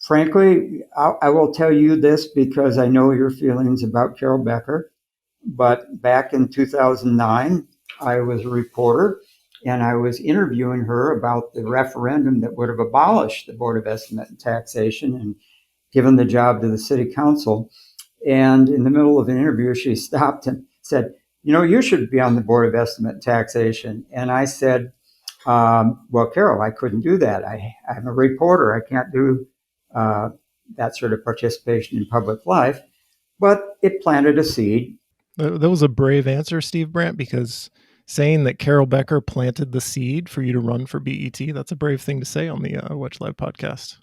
Frankly, I will tell you this because I know your feelings about Carol Becker. But back in 2009, I was a reporter and I was interviewing her about the referendum that would have abolished the Board of Estimate and Taxation and given the job to the city council. And in the middle of an interview, she stopped and said, you should be on the Board of Estimate and Taxation. And I said, well, Carol, I couldn't do that. I'm a reporter. I can't do that sort of participation in public life. But it planted a seed. That was a brave answer, Steve Brandt, because saying that Carol Becker planted the seed for you to run for BET, that's a brave thing to say on the Wedge Live podcast.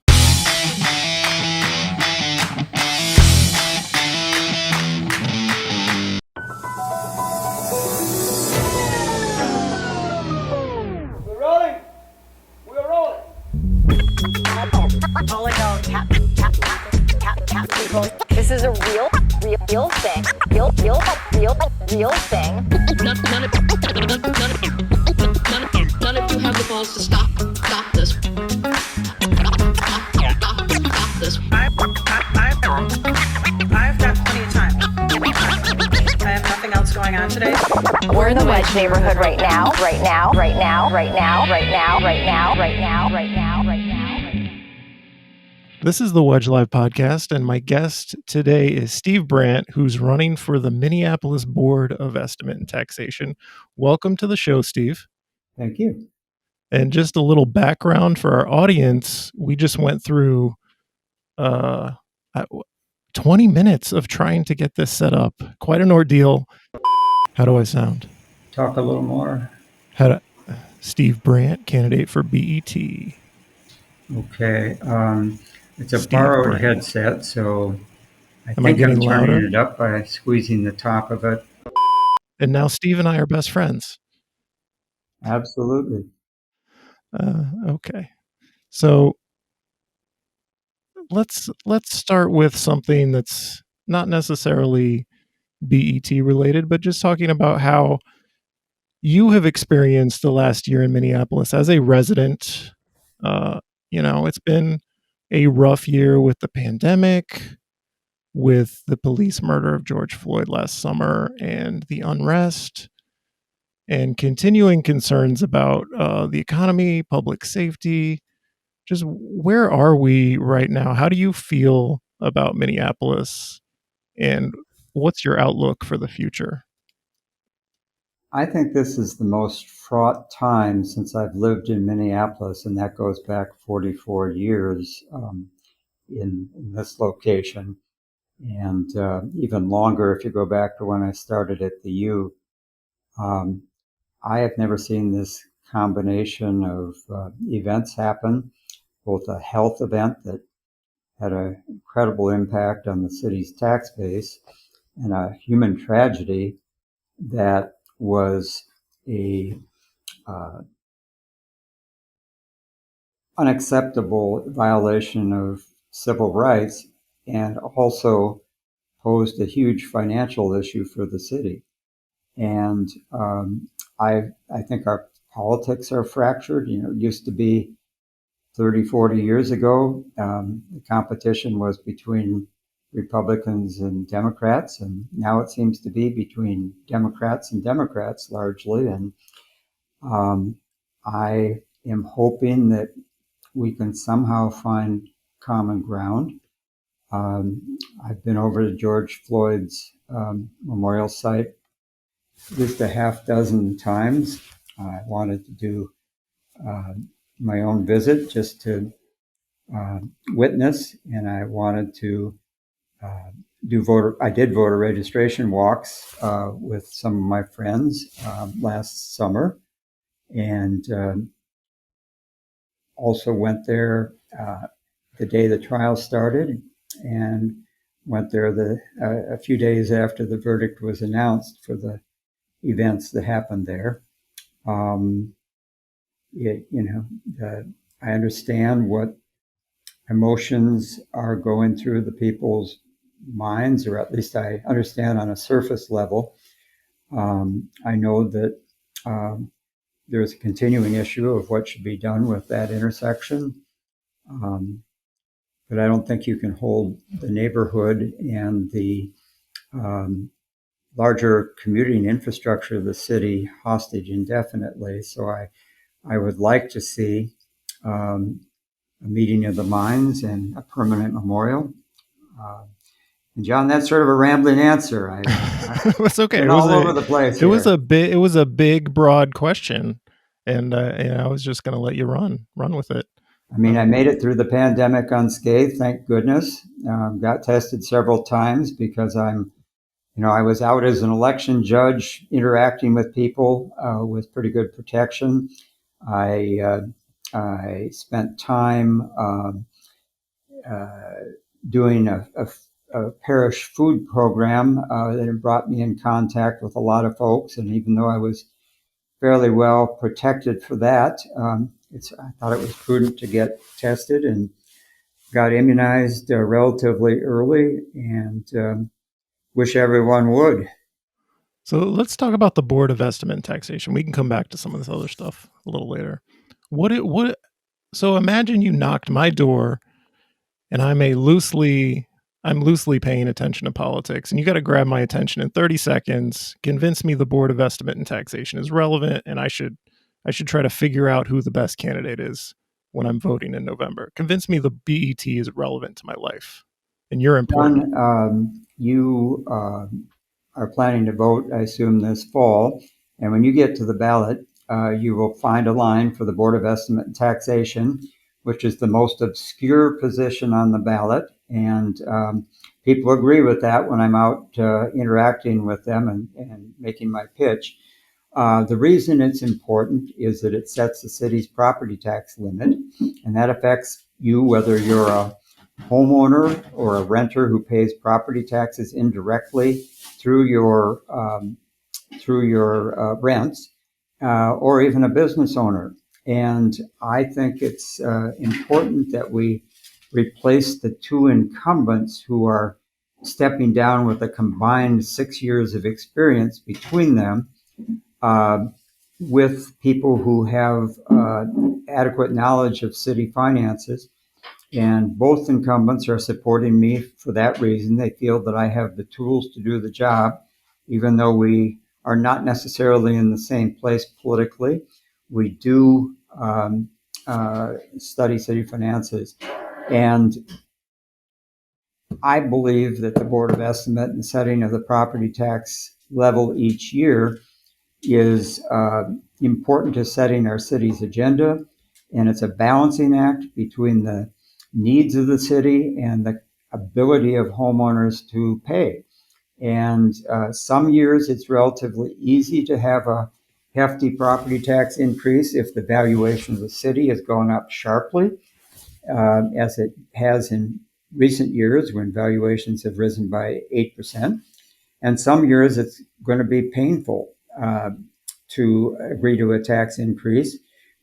We're rolling. This is a real thing. Real thing. None of you have the balls to stop this. Stop this. I've got plenty of time. I have nothing else going on today. We're in the Wedge neighborhood right now. This is the Wedge Live podcast, and my guest today is Steve Brandt, who's running for the Minneapolis Board of Estimate and Taxation. Welcome to the show, Steve. Thank you. And just a little background for our audience, we just went through 20 minutes of trying to get this set up. Quite an ordeal. How do I sound? Talk a little more. Steve Brandt, candidate for BET. Okay. It's a Steve borrowed Brandt. headset, so I Am think I I'm getting turning louder? it up by squeezing the top of it. And now Steve and I are best friends. Absolutely. Okay. So let's start with something that's not necessarily BET related, but just talking about how you have experienced the last year in Minneapolis as a resident. It's been a rough year with the pandemic, with the police murder of George Floyd last summer, and the unrest, and continuing concerns about the economy, public safety. Just where are we right now? How do you feel about Minneapolis, and what's your outlook for the future? I think this is the most fraught time since I've lived in Minneapolis, and that goes back 44 years in this location, and even longer if you go back to when I started at the U. I have never seen this combination of events happen, both a health event that had an incredible impact on the city's tax base and a human tragedy that was a unacceptable violation of civil rights and also posed a huge financial issue for the city. And I think our politics are fractured. It used to be 30, 40 years ago, the competition was between Republicans and Democrats, and now it seems to be between Democrats and Democrats largely. And I am hoping that we can somehow find common ground. I've been over to George Floyd's memorial site at least a half dozen times. I wanted to do my own visit just to witness, and I wanted to I did voter registration walks with some of my friends last summer, and also went there the day the trial started, and went there a few days after the verdict was announced for the events that happened there. I understand what emotions are going through the people's minds, or at least I understand on a surface level. I know that there's a continuing issue of what should be done with that intersection. but I don't think you can hold the neighborhood and the larger commuting infrastructure of the city hostage indefinitely. So I would like to see a meeting of the minds and a permanent memorial. And John, that's sort of a rambling answer. It's okay. Been all over the place. It was a big, broad question, and I was just going to let you run with it. I mean, I made it through the pandemic unscathed, thank goodness. Got tested several times because I was out as an election judge interacting with people with pretty good protection. I spent time doing a parish food program that brought me in contact with a lot of folks. And even though I was fairly well protected for that, I thought it was prudent to get tested and got immunized relatively early, and wish everyone would. So let's talk about the Board of Estimate and Taxation. We can come back to some of this other stuff a little later. So imagine you knocked my door, and I'm loosely paying attention to politics, and you got to grab my attention in 30 seconds, convince me the Board of Estimate and Taxation is relevant, and I should try to figure out who the best candidate is when I'm voting in November. Convince me the BET is relevant to my life, and you're important. John, you are planning to vote, I assume, this fall, and when you get to the ballot, you will find a line for the Board of Estimate and Taxation, which is the most obscure position on the ballot. And people agree with that when I'm out interacting with them and making my pitch. The reason it's important is that it sets the city's property tax limit, and that affects you whether you're a homeowner or a renter who pays property taxes indirectly through your rents, or even a business owner. And I think it's important that we replace the two incumbents who are stepping down with a combined 6 years of experience between them, with people who have adequate knowledge of city finances. And both incumbents are supporting me for that reason. They feel that I have the tools to do the job, even though we are not necessarily in the same place politically. We do study city finances. And I believe that the Board of Estimate and setting of the property tax level each year is important to setting our city's agenda. And it's a balancing act between the needs of the city and the ability of homeowners to pay. And some years it's relatively easy to have a hefty property tax increase if the valuation of the city has gone up sharply, as it has in recent years when valuations have risen by 8%. And some years it's going to be painful to agree to a tax increase,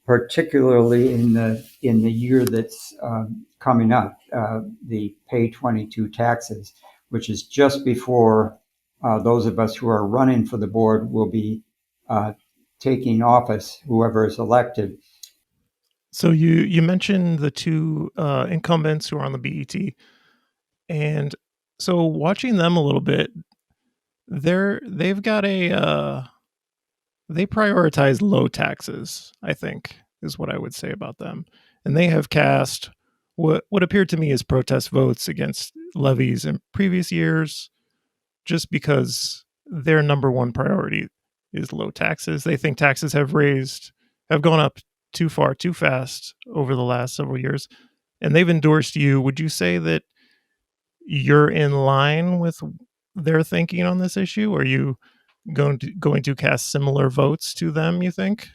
particularly in the year that's coming up, the Pay 22 taxes, which is just before those of us who are running for the board will be taking office, whoever is elected. So you mentioned the two incumbents who are on the BET, and so watching them a little bit, they've got they prioritize low taxes, I think, is what I would say about them. And they have cast what appeared to me as protest votes against levies in previous years, just because their number one priority is low taxes. They think taxes have gone up too far, too fast over the last several years. And they've endorsed you. Would you say that you're in line with their thinking on this issue? Are you going to cast similar votes to them, you think,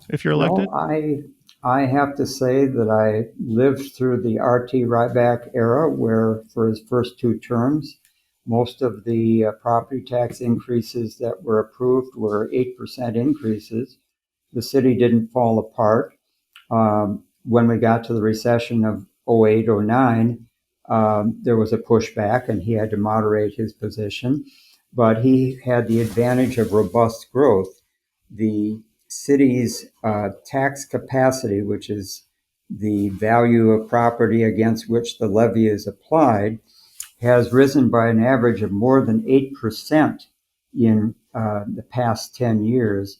if you're elected? Well, I have to say that I lived through the R.T. Ryback era, where for his first two terms, most of the property tax increases that were approved were 8% increases. The city didn't fall apart. When we got to the recession of 08, 09, there was a pushback and he had to moderate his position. But he had the advantage of robust growth. The city's tax capacity, which is the value of property against which the levy is applied has risen by an average of more than 8% in the past 10 years.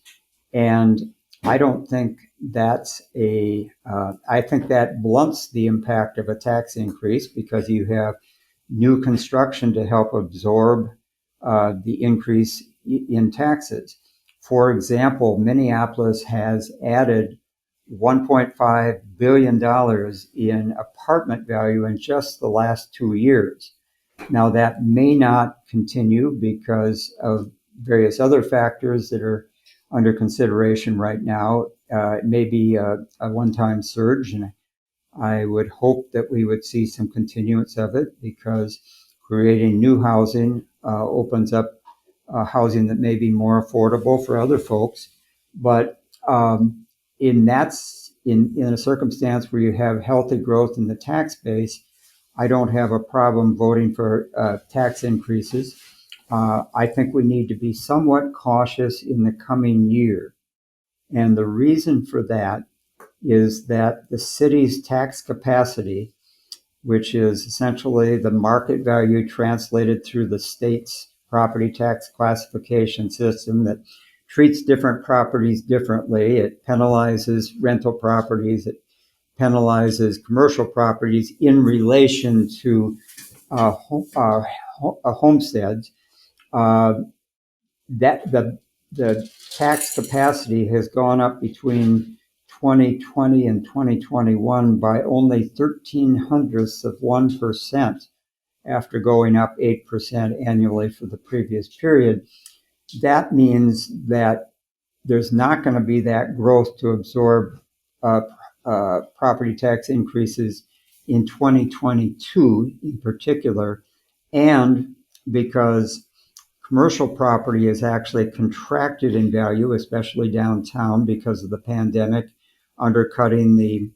And I don't think that's I think that blunts the impact of a tax increase because you have new construction to help absorb the increase in taxes. For example, Minneapolis has added $1.5 billion in apartment value in just the last 2 years. Now, that may not continue because of various other factors that are under consideration right now. It may be a one-time surge, and I would hope that we would see some continuance of it because creating new housing opens up housing that may be more affordable for other folks. But in a circumstance where you have healthy growth in the tax base, I don't have a problem voting for tax increases. I think we need to be somewhat cautious in the coming year. And the reason for that is that the city's tax capacity, which is essentially the market value translated through the state's property tax classification system that treats different properties differently. It penalizes rental properties. It penalizes commercial properties in relation to homesteads. That the tax capacity has gone up between 2020 and 2021 by only 13 hundredths of 1% after going up 8% annually for the previous period. That means that there's not going to be that growth to absorb property tax increases in 2022 in particular, and because commercial property is actually contracted in value, especially downtown because of the pandemic, undercutting the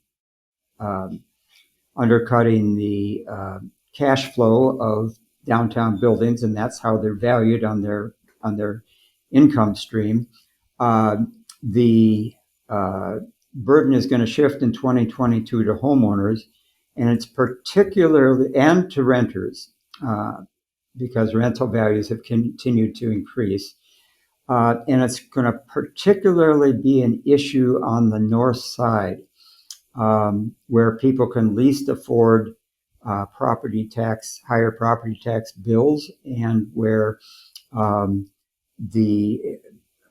cash flow of downtown buildings, and that's how they're valued on their income stream. The burden is going to shift in 2022 to homeowners, and it's particularly and to renters. Because rental values have continued to increase. And it's going to particularly be an issue on the north side, where people can least afford higher property tax bills, and where a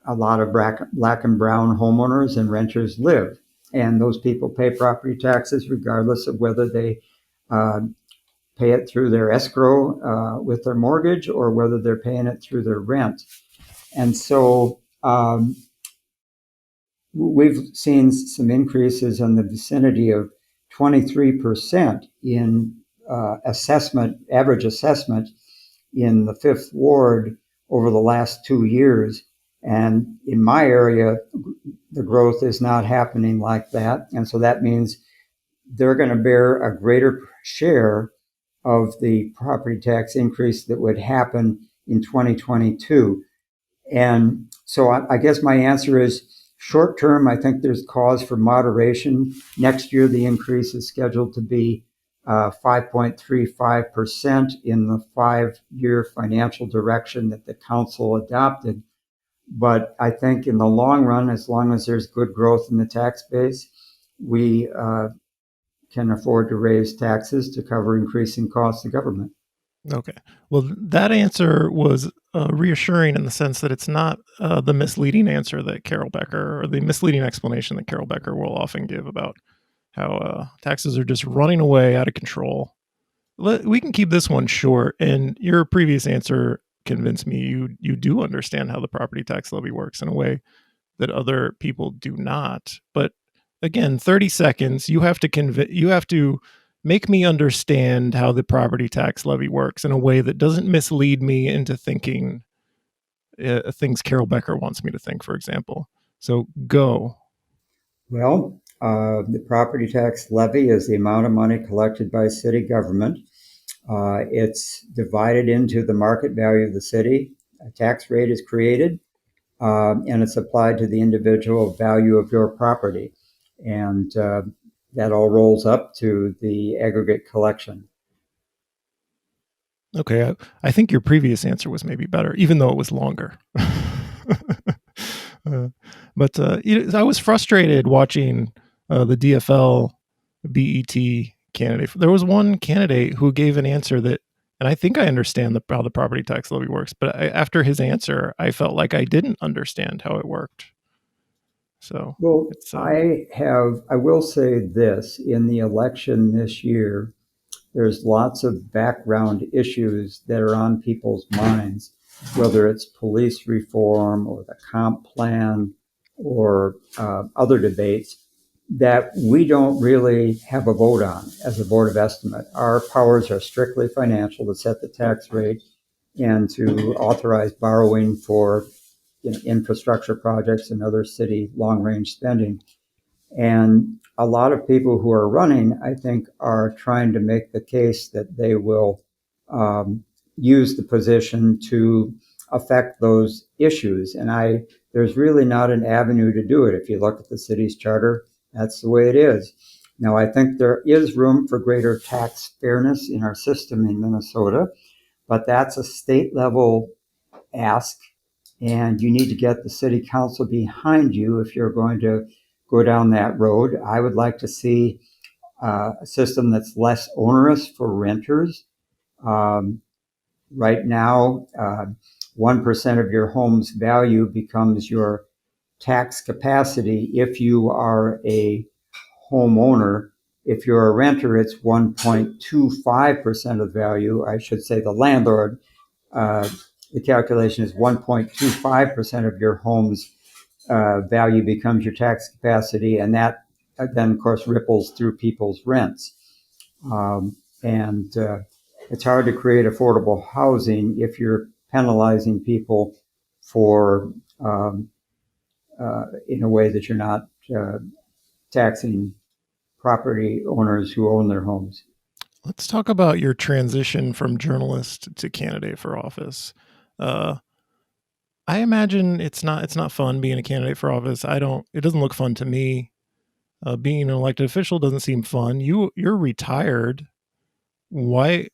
lot of black and brown homeowners and renters live. And those people pay property taxes regardless of whether they pay it through their escrow with their mortgage or whether they're paying it through their rent. And so we've seen some increases in the vicinity of 23% in average assessment in the Fifth Ward over the last 2 years. And in my area, the growth is not happening like that. And so that means they're going to bear a greater share of the property tax increase that would happen in 2022. And so I guess my answer is short term, I think there's cause for moderation. Next year, the increase is scheduled to be 5.35% in the 5-year financial direction that the council adopted. But I think in the long run, as long as there's good growth in the tax base, we can afford to raise taxes to cover increasing costs of government. Okay. Well, that answer was reassuring in the sense that it's not the misleading answer that Carol Becker, or the misleading explanation that Carol Becker will often give about how taxes are just running away out of control. We can keep this one short. And your previous answer convinced me you do understand how the property tax levy works in a way that other people do not. But again, 30 seconds, you have to make me understand how the property tax levy works in a way that doesn't mislead me into thinking things Carol Becker wants me to think, for example. So go. Well, the property tax levy is the amount of money collected by city government. It's divided into the market value of the city. A tax rate is created, and it's applied to the individual value of your property. And that all rolls up to the aggregate collection. Okay, I think your previous answer was maybe better, even though it was longer. But I was frustrated watching the DFL BET candidate. There was one candidate who gave an answer that, and I think I understand how the property tax levy works, but after his answer, I felt like I didn't understand how it worked. So Well, it's I will say this, in the election this year, there's lots of background issues that are on people's minds, whether it's police reform or the comp plan or other debates that we don't really have a vote on as a Board of Estimate. Our powers are strictly financial, to set the tax rate and to authorize borrowing for infrastructure projects and other city long-range spending. And a lot of people who are running, I think, are trying to make the case that they will use the position to affect those issues. And there's really not an avenue to do it. If you look at the city's charter, that's the way it is. Now, I think there is room for greater tax fairness in our system in Minnesota, but that's a state level ask, and you need to get the city council behind you if you're going to go down that road. I would like to see a system that's less onerous for renters. Right now, 1% of your home's value becomes your tax capacity if you are a homeowner. If you're a renter, it's 1.25% of value. I should say the landlord. The calculation is 1.25% of your home's value becomes your tax capacity, and that then, of course, ripples through people's rents. And it's hard to create affordable housing if you're penalizing people for in a way that you're not taxing property owners who own their homes. Let's talk about your transition from journalist to candidate for office. I imagine it's not fun being a candidate for office. It doesn't look fun to me. Being an elected official doesn't seem fun. You're retired. Why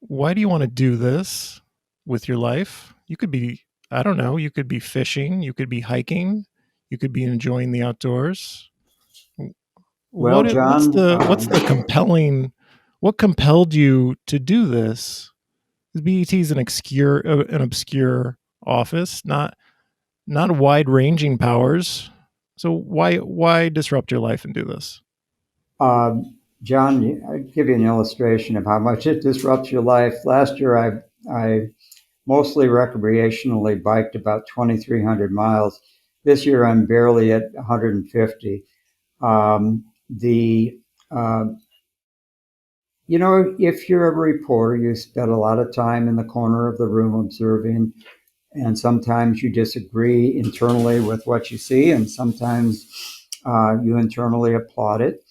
do you want to do this with your life? You could be, I don't know, you could be fishing, you could be hiking, you could be enjoying the outdoors. Well, What's John, what compelled you to do this? BET is an obscure office, not wide-ranging powers. So why disrupt your life and do this? John, I'll give you an illustration of how much it disrupts your life. Last year, I mostly recreationally biked about 2,300 miles. This year, I'm barely at 150. If you're a reporter, you spend a lot of time in the corner of the room observing, and sometimes you disagree internally with what you see, and sometimes you internally applaud it.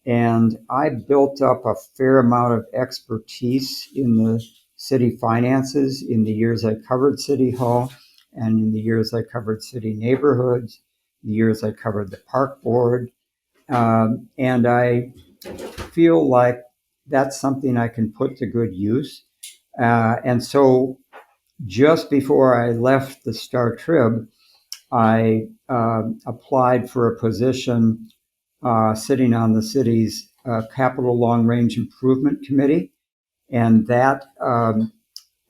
And I built up a fair amount of expertise in the city finances in the years I covered City Hall, and in the years I covered city neighborhoods, the years I covered the park board. And I feel like that's something I can put to good use. And so just before I left the Star Trib, I applied for a position sitting on the city's Capital Long Range Improvement Committee. And that,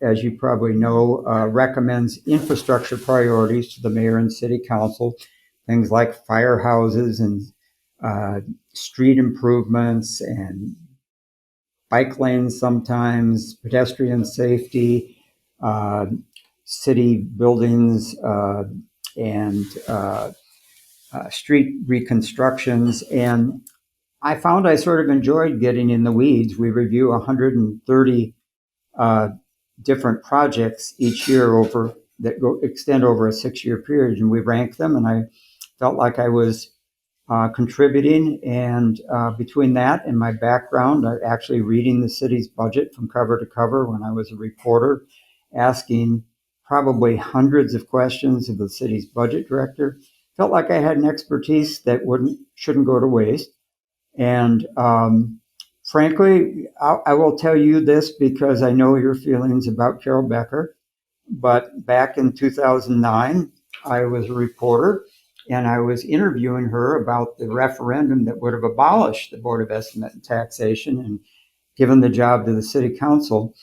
as you probably know, recommends infrastructure priorities to the mayor and city council, things like firehouses and street improvements and bike lanes sometimes, pedestrian safety, city buildings, and street reconstructions. And I found I sort of enjoyed getting in the weeds. We review 130 different projects each year extend over a 6-year period, and we rank them. And I felt like I was contributing, and between that and my background, actually reading the city's budget from cover to cover when I was a reporter, asking probably hundreds of questions of the city's budget director, felt like I had an expertise that shouldn't go to waste. And frankly, I will tell you this because I know your feelings about Carol Becker. But back in 2009, I was a reporter and I was interviewing her about the referendum that would have abolished the Board of Estimate and Taxation and given the job to the city council.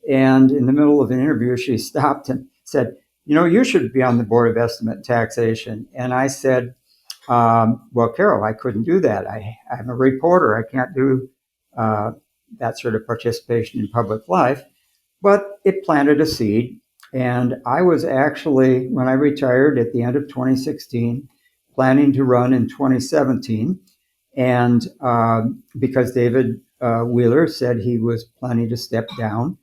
And in the middle of an interview, she stopped and said, "You know, you should be on the Board of Estimate and Taxation." And I said, "Well, Carol, I couldn't do that. I'm a reporter. I can't do that sort of participation in public life." But it planted a seed. And I was actually, when I retired at the end of 2016, planning to run in 2017. And because David Wheeler said he was planning to step down.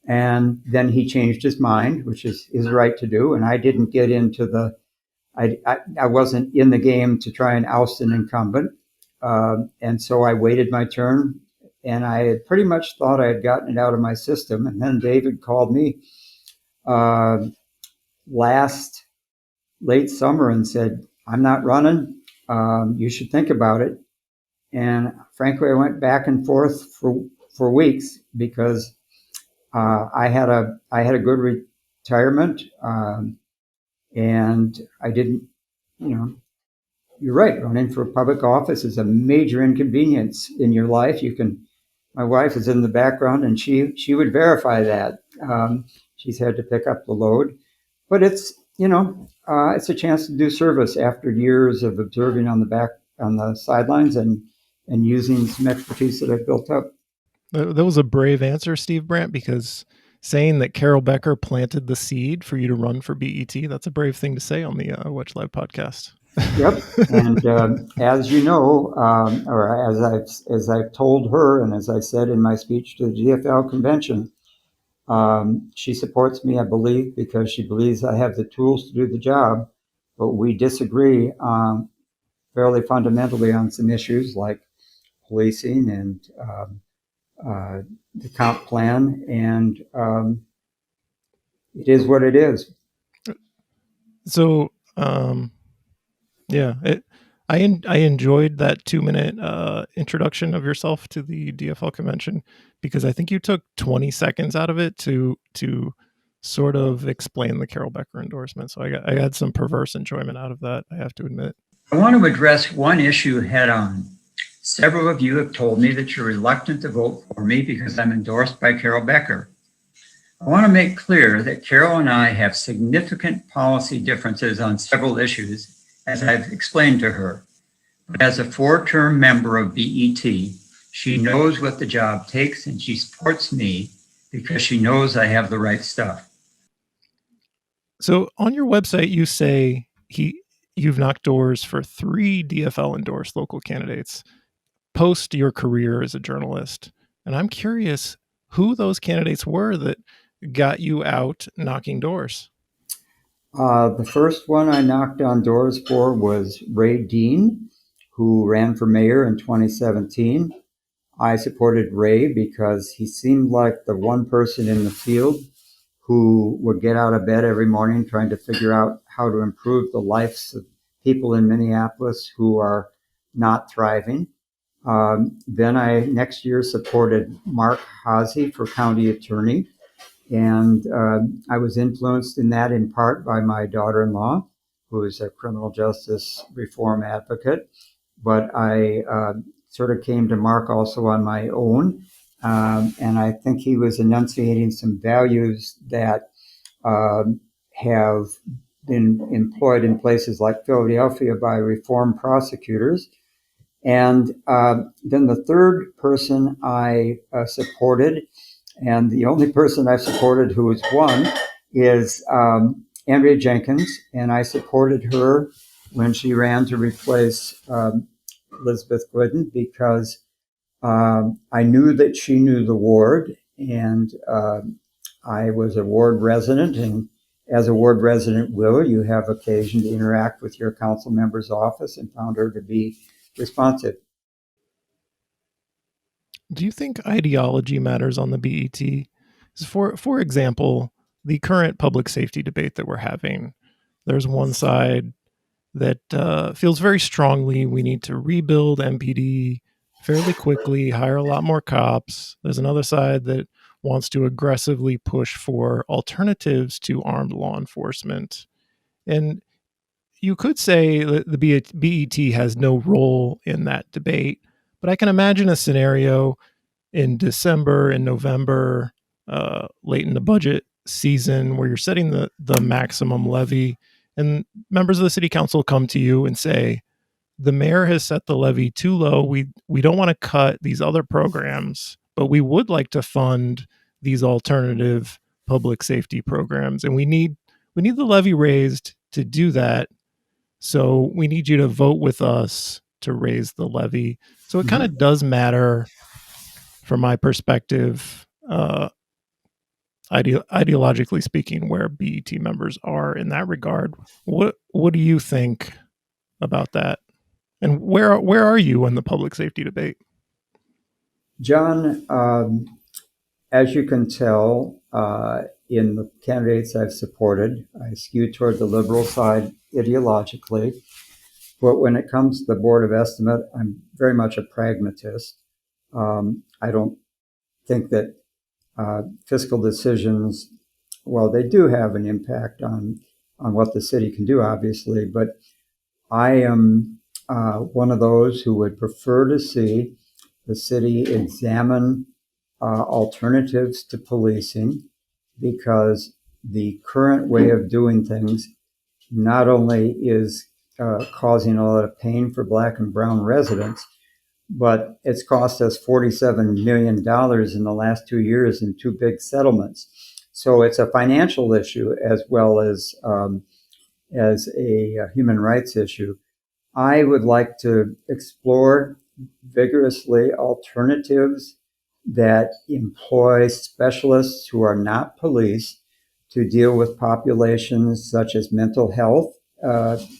And then he changed his mind, which is his right to do. And I didn't get into I wasn't in the game to try and oust an incumbent. And so I waited my turn, and I had pretty much thought I had gotten it out of my system. And then David called me last late summer and said, "I'm not running. You should think about it." And frankly, I went back and forth for weeks because I had a good retirement, and I didn't, you know. You're right. Running for public office is a major inconvenience in your life. My wife is in the background, and she would verify that. She's had to pick up the load, but it's a chance to do service after years of observing on the sidelines and using some expertise that I've built up. That was a brave answer, Steve Brandt, because saying that Carol Becker planted the seed for you to run for BET, that's a brave thing to say on the Watch Live podcast. Yep, and as you know, or as I've told her, and as I said in my speech to the DFL convention, she supports me, I believe, because she believes I have the tools to do the job. But we disagree fairly fundamentally on some issues like policing and the comp plan, and it is what it is. So, yeah, I enjoyed that 2-minute introduction of yourself to the DFL convention because I think you took 20 seconds out of it to sort of explain the Carol Becker endorsement. So I had some perverse enjoyment out of that, I have to admit. I want to address one issue head on. Several of you have told me that you're reluctant to vote for me because I'm endorsed by Carol Becker. I want to make clear that Carol and I have significant policy differences on several issues, as I've explained to her. But as a 4-term member of BET, she knows what the job takes, and she supports me because she knows I have the right stuff. So on your website, you say you've knocked doors for 3 DFL endorsed local candidates post your career as a journalist. And I'm curious who those candidates were that got you out knocking doors. The first one I knocked on doors for was Ray Dean, who ran for mayor in 2017. I supported Ray because he seemed like the one person in the field who would get out of bed every morning trying to figure out how to improve the lives of people in Minneapolis who are not thriving. Then I next year supported Mark Haase for county attorney. And I was influenced in that in part by my daughter-in-law, who is a criminal justice reform advocate. But I sort of came to Mark also on my own. And I think he was enunciating some values that have been employed in places like Philadelphia by reform prosecutors. And then the third person I supported, and the only person I've supported who has won, is Andrea Jenkins. And I supported her when she ran to replace Elizabeth Glidden because I knew that she knew the ward, and I was a ward resident. And as a ward resident will, you have occasion to interact with your council member's office, and found her to be responsive. Do you think ideology matters on the BET? For example, the current public safety debate that we're having, there's one side that feels very strongly we need to rebuild MPD, fairly quickly, hire a lot more cops. There's another side that wants to aggressively push for alternatives to armed law enforcement. And you could say that the BET has no role in that debate, but I can imagine a scenario in December and November, late in the budget season, where you're setting the maximum levy, and members of the city council come to you and say, the mayor has set the levy too low. We don't want to cut these other programs, but we would like to fund these alternative public safety programs, and we need the levy raised to do that. So we need you to vote with us to raise the levy. So it kind of does matter from my perspective, ideologically speaking, where BET members are in that regard. What do you think about that? And where are you in the public safety debate? John, as you can tell, in the candidates I've supported, I skew toward the liberal side ideologically. But when it comes to the Board of Estimate, I'm very much a pragmatist. I don't think that fiscal decisions, well, they do have an impact on what the city can do, obviously, but I am one of those who would prefer to see the city examine alternatives to policing, because the current way of doing things not only is causing a lot of pain for Black and brown residents, but it's cost us $47 million in the last 2 years in two big settlements. So it's a financial issue as well as a human rights issue. I would like to explore vigorously alternatives that employ specialists who are not police to deal with populations such as mental health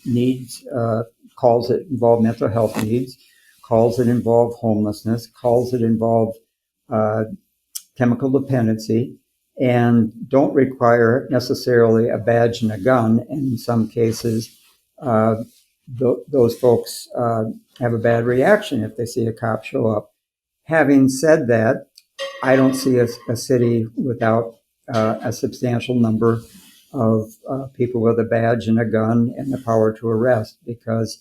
needs, calls that involve mental health needs, calls that involve homelessness, calls that involve chemical dependency, and don't require necessarily a badge and a gun. And in some cases, those folks have a bad reaction if they see a cop show up. Having said that, I don't see a city without a substantial number of people with a badge and a gun and the power to arrest, because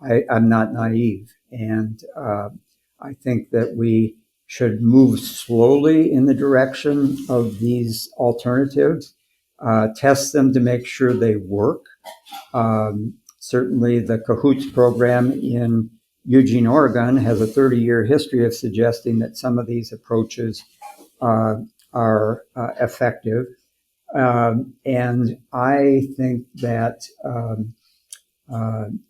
I'm not naive. And I think that we should move slowly in the direction of these alternatives, test them to make sure they work. Certainly the Cahoots program in Eugene, Oregon has a 30-year history of suggesting that some of these approaches are effective. And I think that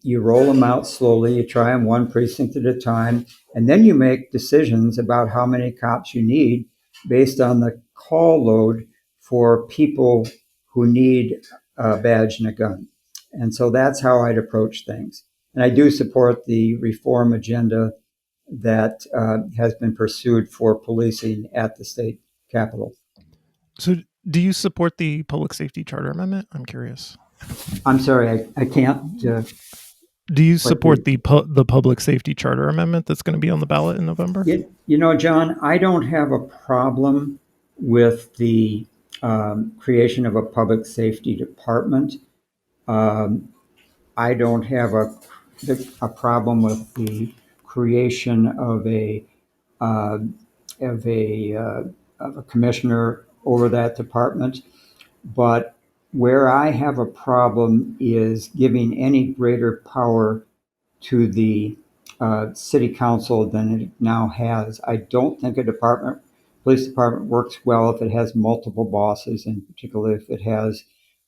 you roll them out slowly, you try them one precinct at a time, and then you make decisions about how many cops you need based on the call load for people who need a badge and a gun. And so that's how I'd approach things. And I do support the reform agenda that has been pursued for policing at the state capitol. So do you support the public safety charter amendment? I'm curious. I'm sorry, I can't. Do you support the public safety charter amendment that's going to be on the ballot in November? You know, John, I don't have a problem with the creation of a public safety department. I don't have a problem with the creation of a commissioner over that department. But where I have a problem is giving any greater power to the city council than it now has. I don't think police department works well if it has multiple bosses, and particularly if it has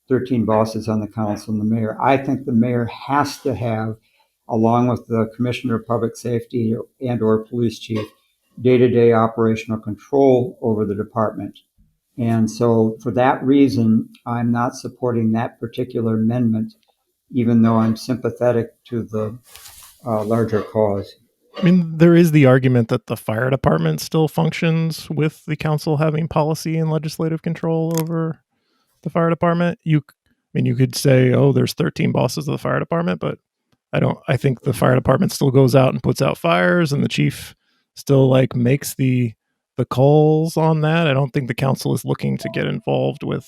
13 bosses on the council and the mayor. I think the mayor has to have, along with the commissioner of public safety and or police chief, day-to-day operational control over the department. And so for that reason, I'm not supporting that particular amendment, even though I'm sympathetic to the larger cause. I mean, there is the argument that the fire department still functions with the council having policy and legislative control over the fire department. You could say, oh, there's 13 bosses of the fire department, but I think the fire department still goes out and puts out fires, and the chief still like makes the calls on that. I don't think the council is looking to get involved with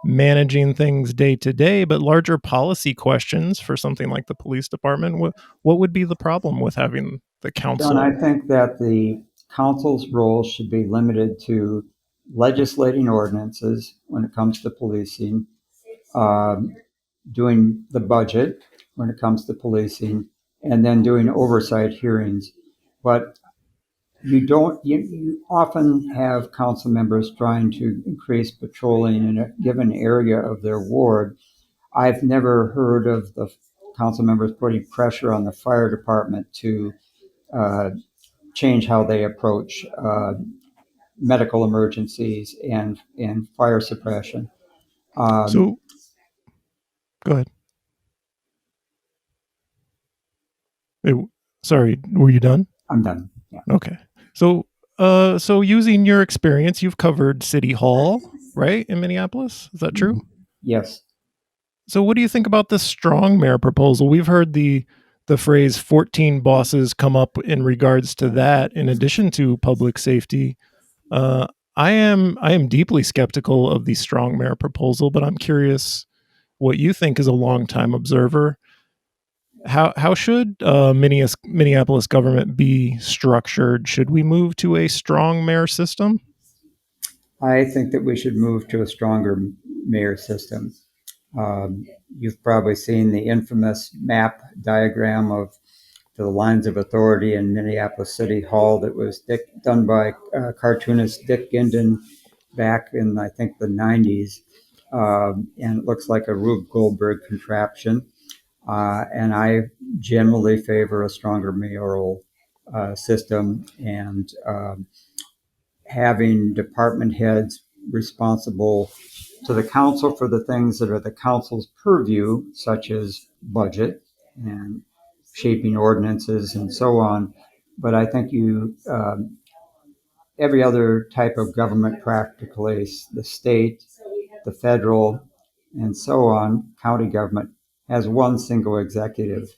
managing things day to day, but larger policy questions for something like the police department. What would be the problem with having the John, I council? think that the council's role should be limited to legislating ordinances when it comes to policing, um, doing the budget when it comes to policing, and then doing oversight hearings. But you often have council members trying to increase patrolling in a given area of their ward. I've never heard of the council members putting pressure on the fire department to uh, change how they approach medical emergencies and fire suppression. Um, So go ahead. Hey, sorry, were you done? I'm done. Yeah. Okay. So so using your experience, you've covered City Hall, right, in Minneapolis? Is that true? Yes. So what do you think about this strong mayor proposal? We've heard the phrase 14 bosses come up in regards to that in addition to public safety. Uh, I am deeply skeptical of the strong mayor proposal, but I'm curious what you think as a longtime observer. How should Minneapolis government be structured? Should we move to a strong mayor system? I think that we should move to a stronger mayor system. Um, you've probably seen the infamous map diagram of the lines of authority in Minneapolis City Hall that was done by cartoonist Dick Ginden back in, I think, the 90s. And it looks like a Rube Goldberg contraption. And I generally favor a stronger mayoral system and having department heads responsible to the council for the things that are the council's purview, such as budget and shaping ordinances and so on. But I think every other type of government practically, the state, the federal, and so on, county government, has one single executive.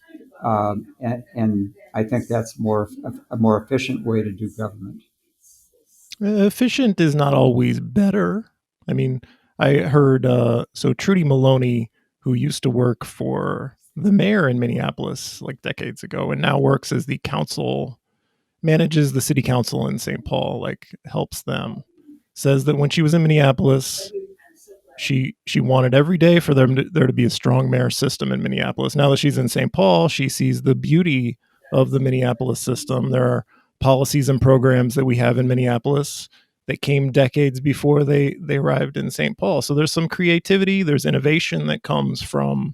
And I think that's a more efficient way to do government. Efficient is not always better. I mean, I heard so Trudy Maloney, who used to work for the mayor in Minneapolis like decades ago, and now works as the council, manages the city council in St. Paul, like helps them, says that when she was in Minneapolis, she wanted every day for there to be a strong mayor system in Minneapolis. Now that she's in St. Paul, she sees the beauty of the Minneapolis system. There are policies and programs that we have in Minneapolis that came decades before they arrived in St. Paul. So there's some creativity, there's innovation that comes from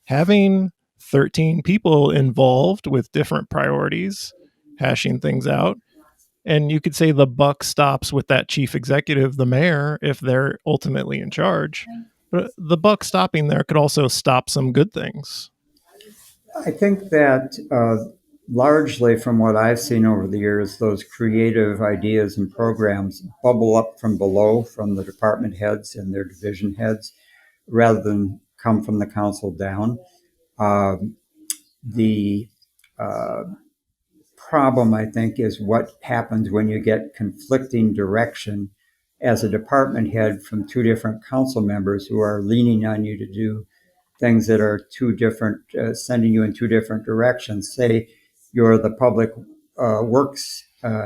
having 13 people involved with different priorities, hashing things out. And you could say the buck stops with that chief executive, the mayor, if they're ultimately in charge. But the buck stopping there could also stop some good things. I think that largely from what I've seen over the years, those creative ideas and programs bubble up from below, from the department heads and their division heads, rather than come from the council down. The uh, problem, I think, is what happens when you get conflicting direction as a department head from two different council members who are leaning on you to do things that are two different, sending you in two different directions. Say you're the public works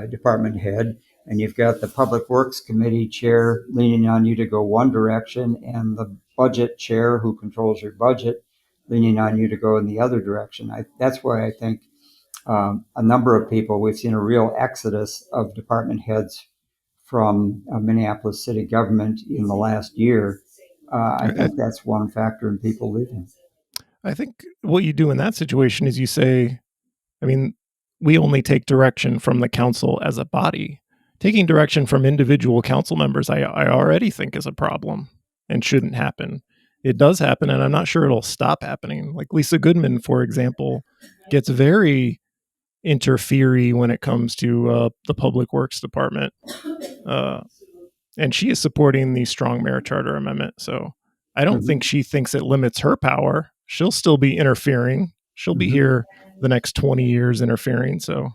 department head, and you've got the public works committee chair leaning on you to go one direction, and the budget chair, who controls your budget, leaning on you to go in the other direction. That's why I think a number of people, we've seen a real exodus of department heads from Minneapolis city government in the last year. I I, think that's one factor in people leaving. I think what you do in that situation is you say, I mean, we only take direction from the council as a body. Taking direction from individual council members, I already think is a problem and shouldn't happen. It does happen, and I'm not sure it'll stop happening. Like Lisa Goodman, for example, gets very interfere when it comes to the public works department. Uh, and she is supporting the strong mayor charter amendment. So I don't Mhm. think she thinks it limits her power. She'll still be interfering. she'll be Mhm. here the next 20 years interfering. So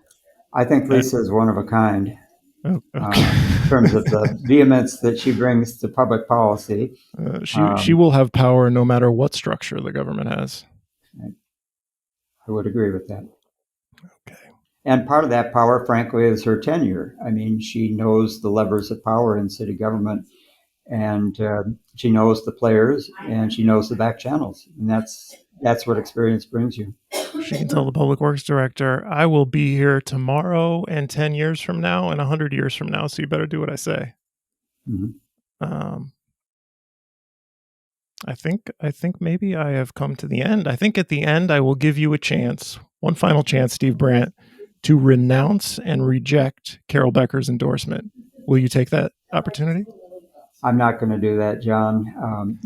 I think Lisa is one of a kind oh, okay. in terms of the vehemence that she brings to public policy. She will have power no matter what structure the government has. I would agree with that. Okay. And part of that power, frankly, is her tenure. I mean, she knows the levers of power in city government, and she knows the players, and she knows the back channels, and that's what experience brings you. She can tell the public works director, I will be here tomorrow and 10 years from now and 100 years from now. So you better do what I say. Mm-hmm. Um, I think maybe I have come to the end. I think at the end, I will give you a chance, one final chance, Steve Brandt, to renounce and reject Carol Becker's endorsement. Will you take that opportunity? I'm not going to do that, John.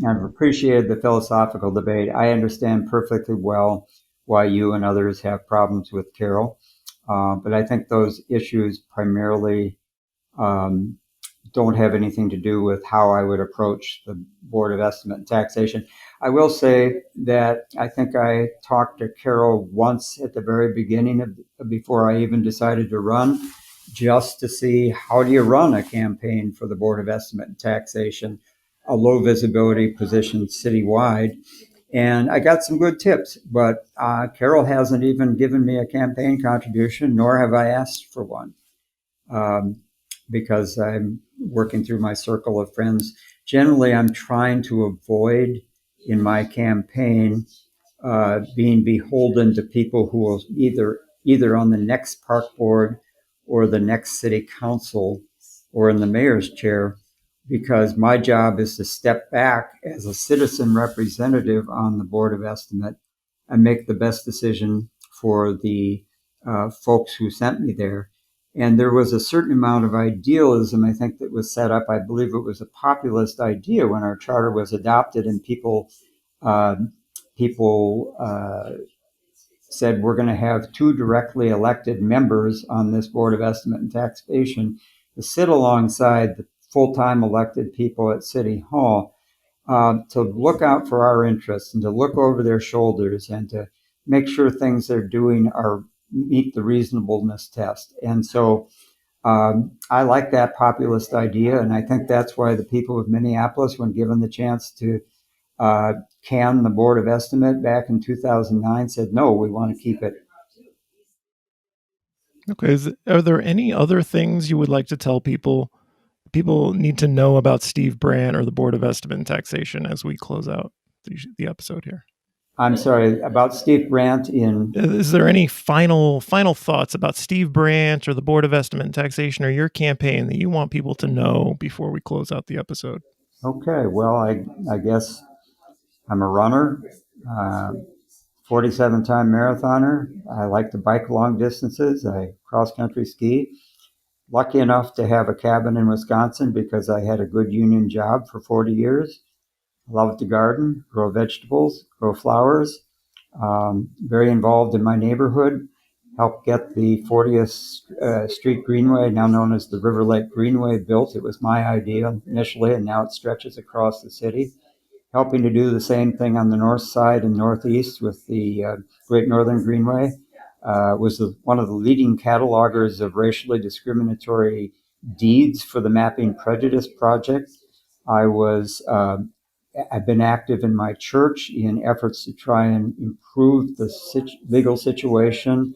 I've appreciated the philosophical debate. I understand perfectly well why you and others have problems with Carol, but I think those issues primarily um, don't have anything to do with how I would approach the Board of Estimate and Taxation. I will say that I think I talked to Carol once at the very beginning before I even decided to run, just to see how do you run a campaign for the Board of Estimate and Taxation, a low visibility position citywide. And I got some good tips, but Carol hasn't even given me a campaign contribution, nor have I asked for one. Because I'm working through my circle of friends. Generally, I'm trying to avoid in my campaign being beholden to people who will either on the next park board or the next city council or in the mayor's chair, because my job is to step back as a citizen representative on the Board of Estimate and make the best decision for the folks who sent me there. And there was a certain amount of idealism, I think, that was set up. I believe it was a populist idea when our charter was adopted, and people uh, said we're going to have two directly elected members on this Board of Estimate and Taxation to sit alongside the full-time elected people at City Hall, to look out for our interests and to look over their shoulders and to make sure things they're doing are meet the reasonableness test. And so I like that populist idea, and I think that's why the people of Minneapolis, when given the chance to can the Board of Estimate back in 2009, said, no, we want to keep it. Okay. Are there any other things you would like to tell people? People need to know about Steve Brandt or the Board of Estimate and Taxation as we close out the episode here. I'm sorry, about Steve Brandt in... Is there any final thoughts about Steve Brandt or the Board of Estimate and Taxation or your campaign that you want people to know before we close out the episode? Okay, well, I guess I'm a runner, 47-time marathoner. I like to bike long distances. I cross-country ski. Lucky enough to have a cabin in Wisconsin because I had a good union job for 40 years. Love to garden, grow vegetables, grow flowers. Very involved in my neighborhood. Helped get the 40th Street Greenway, now known as the River Lake Greenway, built. It was my idea initially, and now it stretches across the city. Helping to do the same thing on the north side and northeast with the Great Northern Greenway. Was one of the leading catalogers of racially discriminatory deeds for the Mapping Prejudice Project. I've been active in my church in efforts to try and improve the legal situation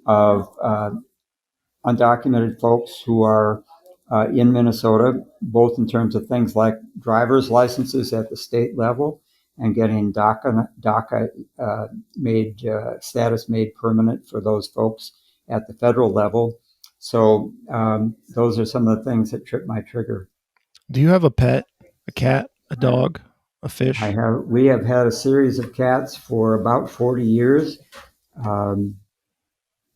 of undocumented folks who are in Minnesota, both in terms of things like driver's licenses at the state level and getting DACA status made permanent for those folks at the federal level. So those are some of the things that trip my trigger. Do you have a pet, a cat, a dog, a fish? We have had a series of cats for about 40 years.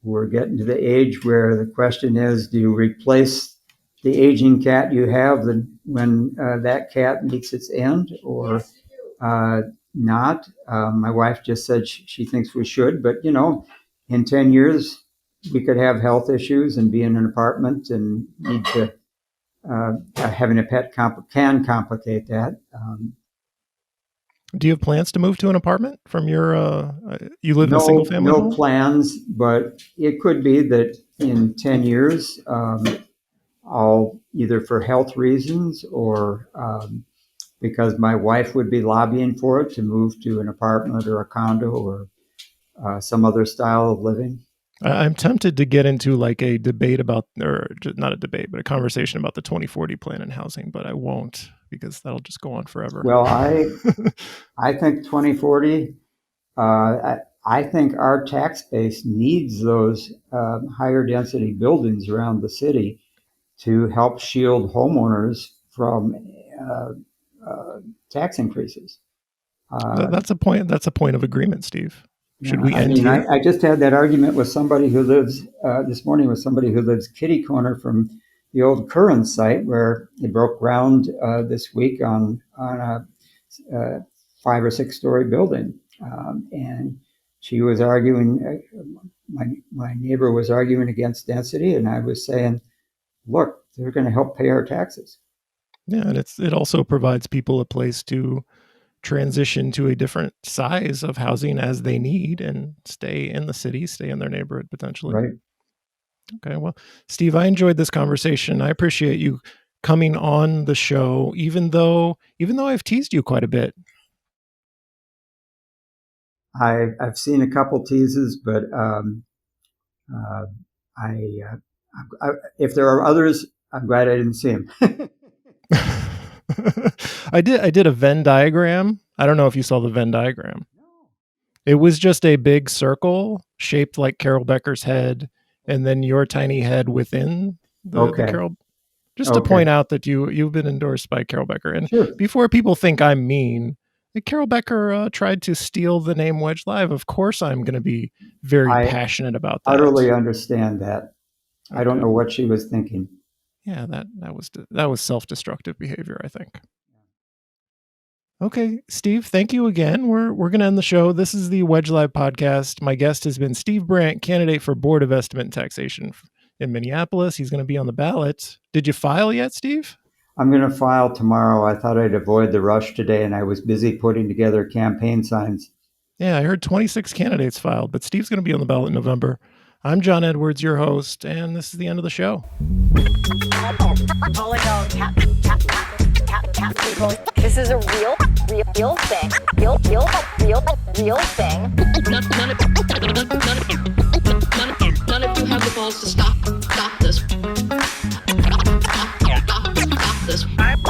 We're getting to the age where the question is, do you replace the aging cat you have when that cat meets its end, or not? My wife just said she thinks we should, but in 10 years, we could have health issues and be in an apartment and need to, having a pet can complicate that. Do you have plans to move to an apartment from your, you live in a single family No home? plans, but it could be that in 10 years, I'll either for health reasons or because my wife would be lobbying for it to move to an apartment or a condo or some other style of living. I'm tempted to get into like a debate about, or not a debate, but a conversation about the 2040 plan in housing, but I won't because that'll just go on forever. Well, I think 2040, I think our tax base needs those higher density buildings around the city to help shield homeowners from tax increases. That's a point. That's a point of agreement, Steve. Should we I end mean, here? I just had that argument with somebody who lives this morning with somebody who lives kitty corner from the old Curran site where they broke ground this week on a 5 or 6 story building, and she was arguing. My neighbor was arguing against density, and I was saying, "Look, they're going to help pay our taxes." Yeah, and it also provides people a place to transition to a different size of housing as they need and stay in the city, stay in their neighborhood potentially. Right. Okay. Well, Steve, I enjoyed this conversation. I appreciate you coming on the show, even though I've teased you quite a bit. I've seen a couple teases, but if there are others, I'm glad I didn't see them. I did a Venn diagram. I don't know if you saw the Venn diagram. It was just a big circle shaped like Carol Becker's head, and then your tiny head within the Carol. Just to point out that you've been endorsed by Carol Becker. And Sure. Before people think I'm mean, Carol Becker tried to steal the name Wedge Live. Of course, I'm going to be very passionate about that. I utterly understand that. Okay. I don't know what she was thinking. Yeah, that was self-destructive behavior, I think. Okay, Steve, thank you again. We're going to end the show. This is the Wedge Live podcast. My guest has been Steve Brandt, candidate for Board of Estimate and Taxation in Minneapolis. He's going to be on the ballot. Did you file yet, Steve? I'm going to file tomorrow. I thought I'd avoid the rush today, and I was busy putting together campaign signs. Yeah, I heard 26 candidates filed, but Steve's going to be on the ballot in November. I'm John Edwards, your host, and this is the end of the show. This is a real thing. Real thing. None of you have the balls to stop this. Stop this. I've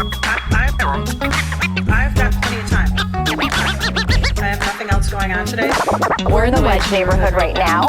got plenty of time. I have nothing else going on today. We're in the Wedge neighborhood right now.